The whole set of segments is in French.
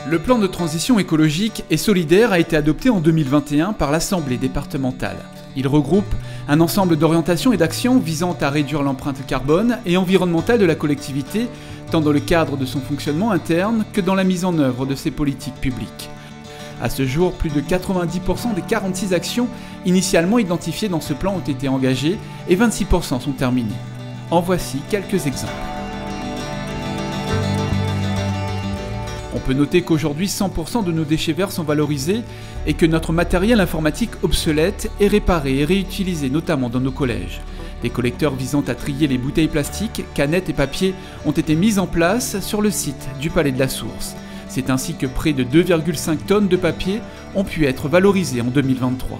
Le plan de transition écologique et solidaire a été adopté en 2021 par l'Assemblée départementale. Il regroupe un ensemble d'orientations et d'actions visant à réduire l'empreinte carbone et environnementale de la collectivité, tant dans le cadre de son fonctionnement interne que dans la mise en œuvre de ses politiques publiques. À ce jour, plus de 90% des 46 actions initialement identifiées dans ce plan ont été engagées et 26% sont terminées. En voici quelques exemples. On peut noter qu'aujourd'hui 100% de nos déchets verts sont valorisés et que notre matériel informatique obsolète est réparé et réutilisé notamment dans nos collèges. Des collecteurs visant à trier les bouteilles plastiques, canettes et papiers ont été mis en place sur le site du Palais de la Source. C'est ainsi que près de 2,5 tonnes de papier ont pu être valorisées en 2023.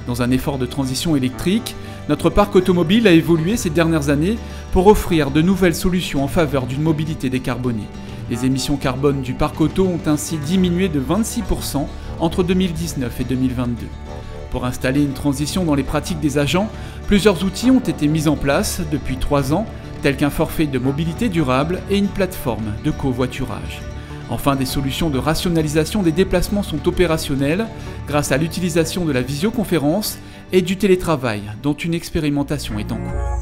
Dans un effort de transition électrique, notre parc automobile a évolué ces dernières années pour offrir de nouvelles solutions en faveur d'une mobilité décarbonée. Les émissions carbone du parc auto ont ainsi diminué de 26% entre 2019 et 2022. Pour installer une transition dans les pratiques des agents, plusieurs outils ont été mis en place depuis 3 ans, tels qu'un forfait de mobilité durable et une plateforme de covoiturage. Enfin, des solutions de rationalisation des déplacements sont opérationnelles grâce à l'utilisation de la visioconférence et du télétravail, dont une expérimentation est en cours.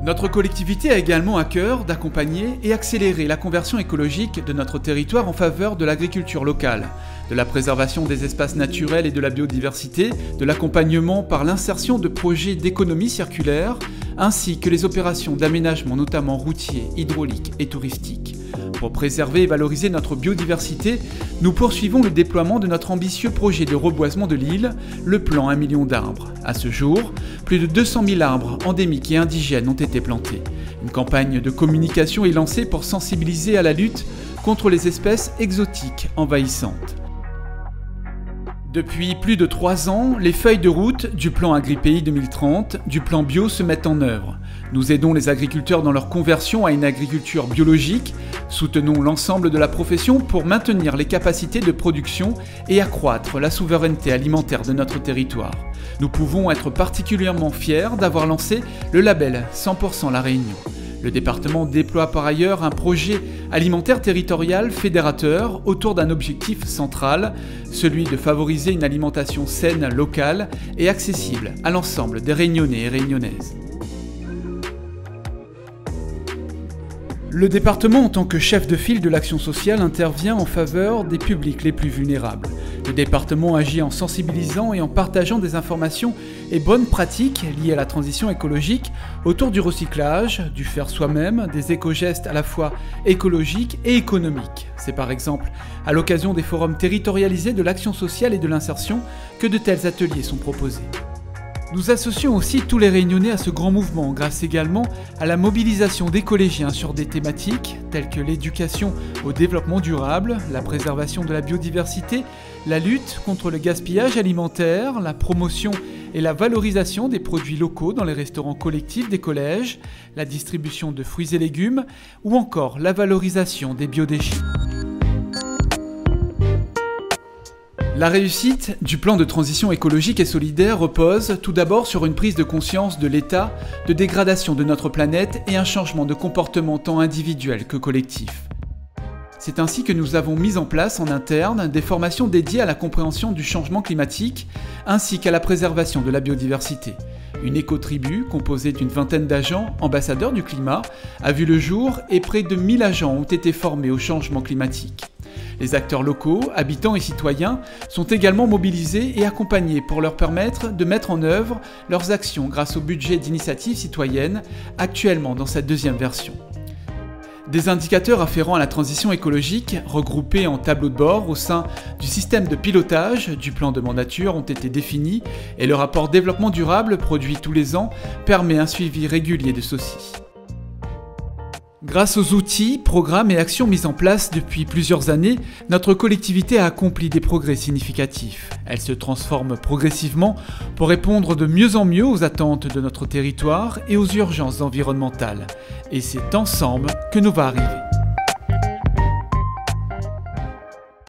Notre collectivité a également à cœur d'accompagner et accélérer la conversion écologique de notre territoire en faveur de l'agriculture locale, de la préservation des espaces naturels et de la biodiversité, de l'accompagnement par l'insertion de projets d'économie circulaire, ainsi que les opérations d'aménagement notamment routier, hydraulique et touristique. Pour préserver et valoriser notre biodiversité, nous poursuivons le déploiement de notre ambitieux projet de reboisement de l'île, le plan 1 million d'arbres. À ce jour, plus de 200 000 arbres endémiques et indigènes ont été plantés. Une campagne de communication est lancée pour sensibiliser à la lutte contre les espèces exotiques envahissantes. Depuis plus de 3 ans, les feuilles de route du plan AgriPéi 2030, du plan bio se mettent en œuvre. Nous aidons les agriculteurs dans leur conversion à une agriculture biologique, soutenons l'ensemble de la profession pour maintenir les capacités de production et accroître la souveraineté alimentaire de notre territoire. Nous pouvons être particulièrement fiers d'avoir lancé le label 100% La Réunion. Le département déploie par ailleurs un projet alimentaire territorial fédérateur autour d'un objectif central, celui de favoriser une alimentation saine, locale et accessible à l'ensemble des Réunionnais et Réunionnaises. Le département, en tant que chef de file de l'action sociale, intervient en faveur des publics les plus vulnérables. Le département agit en sensibilisant et en partageant des informations et bonnes pratiques liées à la transition écologique autour du recyclage, du faire soi-même, des éco-gestes à la fois écologiques et économiques. C'est par exemple à l'occasion des forums territorialisés de l'action sociale et de l'insertion que de tels ateliers sont proposés. Nous associons aussi tous les Réunionnais à ce grand mouvement grâce également à la mobilisation des collégiens sur des thématiques telles que l'éducation au développement durable, la préservation de la biodiversité, la lutte contre le gaspillage alimentaire, la promotion et la valorisation des produits locaux dans les restaurants collectifs des collèges, la distribution de fruits et légumes ou encore la valorisation des biodéchets. La réussite du plan de transition écologique et solidaire repose tout d'abord sur une prise de conscience de l'état de dégradation de notre planète et un changement de comportement tant individuel que collectif. C'est ainsi que nous avons mis en place en interne des formations dédiées à la compréhension du changement climatique ainsi qu'à la préservation de la biodiversité. Une éco-tribu composée d'une vingtaine d'agents ambassadeurs du climat a vu le jour et près de 1000 agents ont été formés au changement climatique. Les acteurs locaux, habitants et citoyens sont également mobilisés et accompagnés pour leur permettre de mettre en œuvre leurs actions grâce au budget d'initiative citoyenne, actuellement dans sa 2e version. Des indicateurs afférents à la transition écologique, regroupés en tableau de bord au sein du système de pilotage du plan de mandature, ont été définis et le rapport développement durable, produit tous les ans, permet un suivi régulier de ceux-ci. Grâce aux outils, programmes et actions mis en place depuis plusieurs années, notre collectivité a accompli des progrès significatifs. Elle se transforme progressivement pour répondre de mieux en mieux aux attentes de notre territoire et aux urgences environnementales. Et c'est ensemble que nous va arriver.